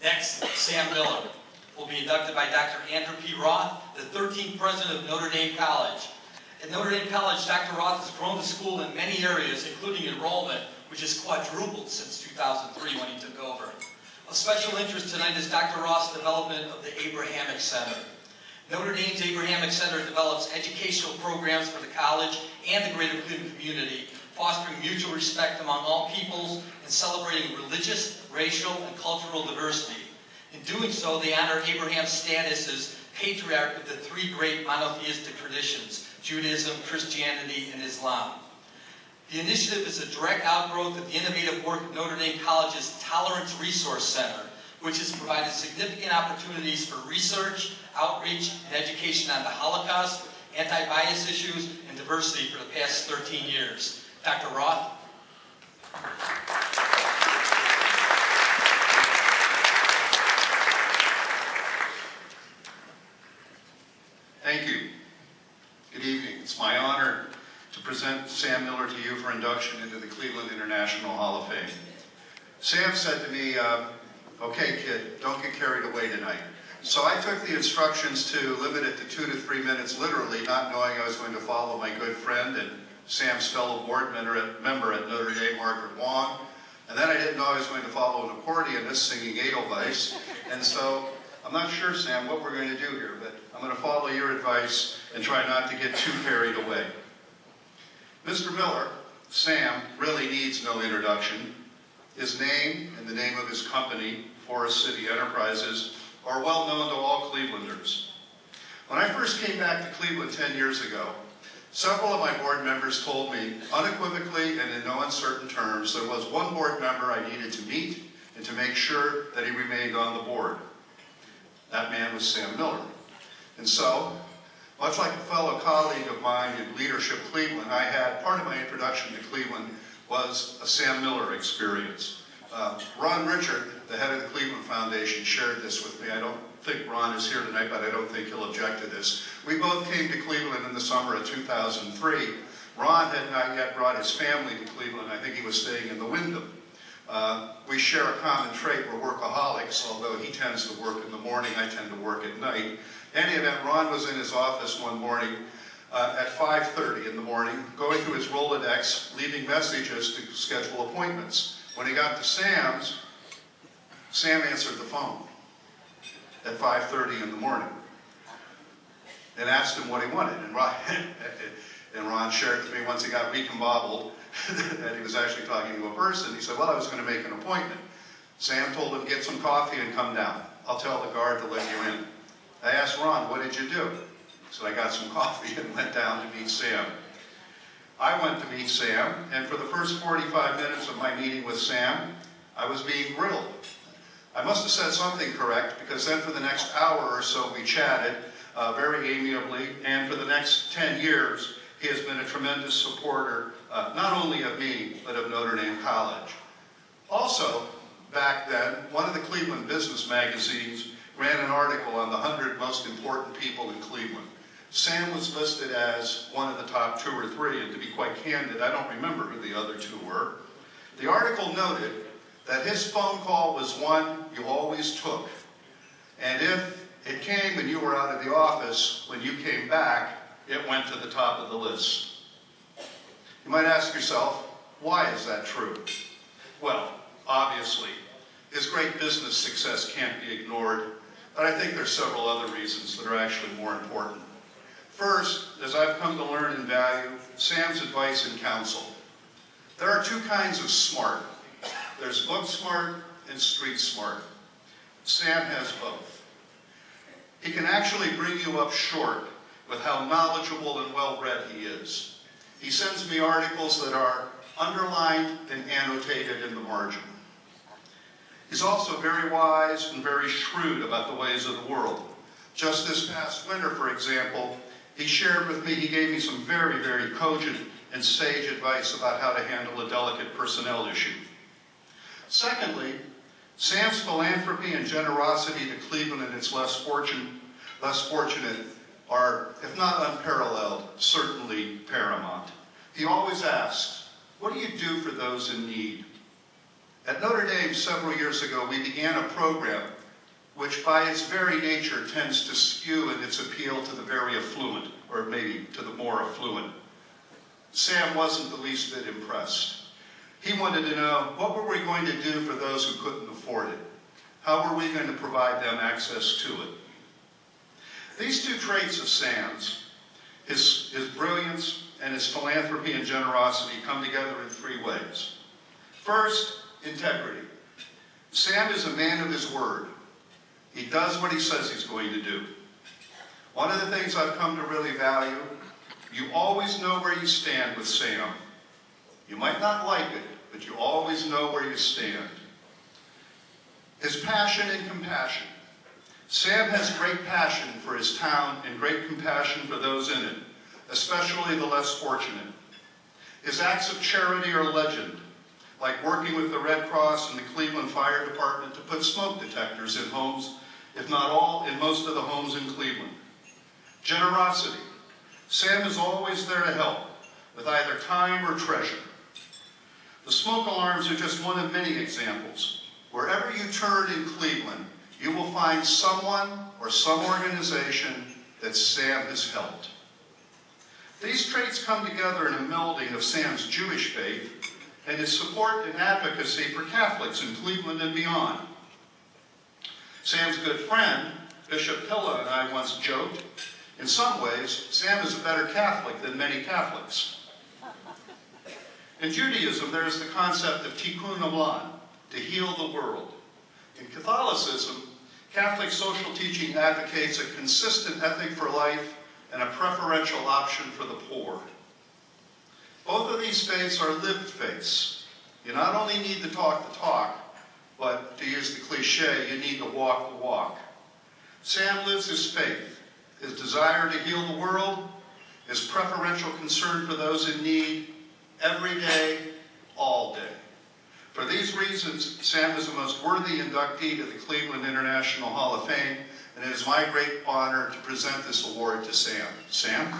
Next, Sam Miller will be inducted by Dr. Andrew P. Roth, the 13th president of Notre Dame College. At Notre Dame College, Dr. Roth has grown the school in many areas, including enrollment, which has quadrupled since 2003 when he took over. Of special interest tonight is Dr. Roth's development of the Abrahamic Center. Notre Dame's Abrahamic Center develops educational programs for the college and the greater Cleveland community, fostering mutual respect among all peoples and celebrating religious, racial, and cultural diversity. In doing so, they honor Abraham's status as patriarch of the three great monotheistic traditions, Judaism, Christianity, and Islam. The initiative is a direct outgrowth of the innovative work of Notre Dame College's Tolerance Resource Center, which has provided significant opportunities for research, outreach, and education on the Holocaust, anti-bias issues, and diversity for the past 13 years. Dr. Roth. Thank you. Good evening. It's my honor to present Sam Miller to you for induction into the Cleveland International Hall of Fame. Sam said to me, okay kid, don't get carried away tonight. So I took the instructions to limit it to 2 to 3 minutes literally, not knowing I was going to follow my good friend and Sam's fellow board member at Notre Dame, Margaret Wong. And then I didn't know I was going to follow an accordionist singing Edelweiss. And so I'm not sure, Sam, what we're going to do here, but I'm going to follow your advice and try not to get too carried away. Mr. Miller, Sam, really needs no introduction. His name and the name of his company, Forest City Enterprises, are well known to all Clevelanders. When I first came back to Cleveland 10 years ago, several of my board members told me unequivocally and in no uncertain terms there was one board member I needed to meet and to make sure that he remained on the board. That man was Sam Miller. And so, much like a fellow colleague of mine in Leadership Cleveland, I had part of my introduction to Cleveland was a Sam Miller experience. Ron Richard, the head of the Cleveland Foundation, shared this with me. I don't think Ron is here tonight, but I don't think he'll object to this. We both came to Cleveland in the summer of 2003. Ron had not yet brought his family to Cleveland. I think he was staying in the Wyndham. We share a common trait. We're workaholics, although he tends to work in the morning, I tend to work at night. In any event, Ron was in his office one morning at 5:30 in the morning, going through his Rolodex, leaving messages to schedule appointments. When he got to Sam's, Sam answered the phone at 5:30 in the morning and asked him what he wanted. And Ron shared with me once he got recombobbled that he was actually talking to a person. He said, well, I was going to make an appointment. Sam told him, get some coffee and come down. I'll tell the guard to let you in. I asked Ron, what did you do? He said, I got some coffee and went down to meet Sam. I went to meet Sam, and for the first 45 minutes of my meeting with Sam, I was being grilled. I must have said something correct, because then for the next hour or so we chatted very amiably, and for the next 10 years, he has been a tremendous supporter, not only of me, but of Notre Dame College. Also, back then, one of the Cleveland business magazines ran an article on the 100 most important people in Cleveland. Sam was listed as one of the top 2 or 3, and to be quite candid, I don't remember who the other 2 were. The article noted that his phone call was one you always took, and if it came and you were out of the office, when you came back, it went to the top of the list. You might ask yourself, why is that true? Well, obviously, his great business success can't be ignored, but I think there's several other reasons that are actually more important. First, as I've come to learn and value, Sam's advice and counsel. There are 2 kinds of smart. There's book smart and street smart. Sam has both. He can actually bring you up short with how knowledgeable and well-read he is. He sends me articles that are underlined and annotated in the margin. He's also very wise and very shrewd about the ways of the world. Just this past winter, for example, he shared with me, he gave me some very, very cogent and sage advice about how to handle a delicate personnel issue. Secondly, Sam's philanthropy and generosity to Cleveland and its less fortunate are, if not unparalleled, certainly paramount. He always asks, what do you do for those in need? At Notre Dame several years ago, we began a program which by its very nature tends to skew in its appeal to the very affluent, or maybe to the more affluent. Sam wasn't the least bit impressed. He wanted to know, what were we going to do for those who couldn't afford it? How were we going to provide them access to it? These two traits of Sam's, his brilliance and his philanthropy and generosity, come together in three ways. First, integrity. Sam is a man of his word. He does what he says he's going to do. One of the things I've come to really value, you always know where you stand with Sam. You might not like it, but you always know where you stand. His passion and compassion. Sam has great passion for his town and great compassion for those in it, especially the less fortunate. His acts of charity are legend, like working with the Red Cross and the Cleveland Fire Department to put smoke detectors in homes, if not all, in most of the homes in Cleveland. Generosity. Sam is always there to help, with either time or treasure. The smoke alarms are just one of many examples. Wherever you turn in Cleveland, you will find someone or some organization that Sam has helped. These traits come together in a melding of Sam's Jewish faith and his support and advocacy for Catholics in Cleveland and beyond. Sam's good friend, Bishop Pilla, and I once joked, in some ways, Sam is a better Catholic than many Catholics. In Judaism, there is the concept of tikkun olam, to heal the world. In Catholicism, Catholic social teaching advocates a consistent ethic for life and a preferential option for the poor. Both of these faiths are lived faiths. You not only need to talk the talk, but to use the cliche, you need to walk the walk. Sam lives his faith, his desire to heal the world, his preferential concern for those in need, every day, all day. For these reasons, Sam is the most worthy inductee to the Cleveland International Hall of Fame, and it is my great honor to present this award to Sam. Sam?